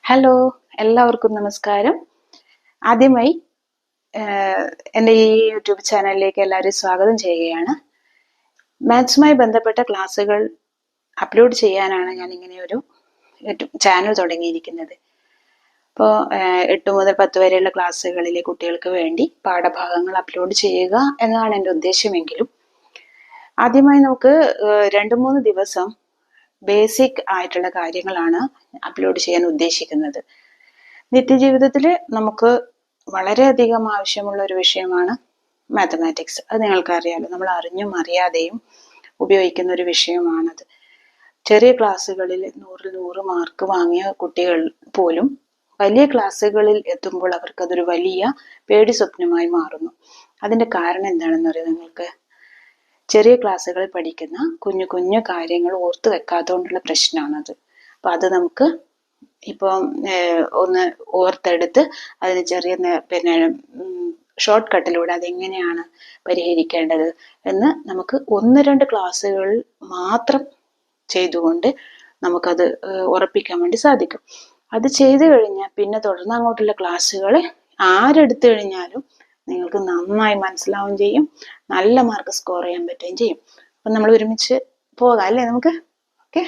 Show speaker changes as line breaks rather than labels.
Hello, എല്ലാവർക്കും നമസ്കാരം. ആദ്യമായി എൻ്റെ ഈ യൂട്യൂബ് ചാനലിലേക്ക് എല്ലാവരും സ്വാഗതം ചെയ്യുകയാണ്. മാത്സുമായി ബന്ധപ്പെട്ട ക്ലാസ്സുകൾ അപ്ലോഡ് ചെയ്യാനാണ് ഞാൻ ഇങ്ങനെ ഒരു ചാനൽ തുടങ്ങിയിരിക്കുന്നത്. അപ്പോൾ 8 മുതൽ 10 വരെയുള്ള ക്ലാസ്സുകളിലെ കുട്ടികൾക്ക് വേണ്ടി പാഠഭാഗങ്ങൾ അപ്ലോഡ് ചെയ്യുക എന്നതാണ് എൻ്റെ ഉദ്ദേശമെങ്കിലും ആദ്യമായി നമുക്ക് 2-3 ദിവസം ബേസിക് ആയിട്ടുള്ള കാര്യങ്ങളാണ് അപ്ലോഡ് ചെയ്യാൻ ഉദ്ദേശിക്കുന്നത്. നിത്യജീവിതത്തിൽ നമുക്ക് വളരെയധികം ആവശ്യമുള്ള ഒരു വിഷയമാണ് മാത്തമാറ്റിക്സ്. അത് നിങ്ങൾക്കറിയാലോ, നമ്മൾ അറിഞ്ഞും അറിയാതെയും ഉപയോഗിക്കുന്ന ഒരു വിഷയമാണത്. ചെറിയ ക്ലാസ്സുകളിൽ 100-ൽ 100 മാർക്ക് വാങ്ങിയ കുട്ടികൾ പോലും വലിയ ക്ലാസ്സുകളിൽ എത്തുമ്പോൾ അവർക്കതൊരു വലിയ പേടി സ്വപ്നമായി മാറുന്നു. അതിൻ്റെ കാരണം എന്താണെന്ന് അറിയാം നിങ്ങൾക്ക്? ചെറിയ ക്ലാസ്സുകളിൽ പഠിക്കുന്ന കുഞ്ഞു കുഞ്ഞു കാര്യങ്ങൾ ഓർത്ത് വെക്കാത്തതുകൊണ്ടുള്ള പ്രശ്നമാണത്. അപ്പം അത് നമുക്ക് ഇപ്പം ഒന്ന് ഓർത്തെടുത്ത് അതിന് ചെറിയ ഷോർട്ട് കട്ടിലൂടെ അതെങ്ങനെയാണ് പരിഹരിക്കേണ്ടത് എന്ന് നമുക്ക് 1-2 ക്ലാസ്സുകൾ മാത്രം ചെയ്തുകൊണ്ട് നമുക്കത് ഉറപ്പിക്കാൻ വേണ്ടി സാധിക്കും. അത് ചെയ്തു കഴിഞ്ഞാൽ പിന്നെ തുടർന്ന് അങ്ങോട്ടുള്ള ക്ലാസ്സുകൾ ആരെടുത്തു കഴിഞ്ഞാലും നിങ്ങൾക്ക് നന്നായി മനസ്സിലാവുകയും ചെയ്യും, നല്ല മാർക്ക് സ്കോർ ചെയ്യാൻ പറ്റുകയും ചെയ്യും. അപ്പം നമ്മൾ ഒരുമിച്ച് പോകാം അല്ലേ നമുക്ക്? ഓക്കെ.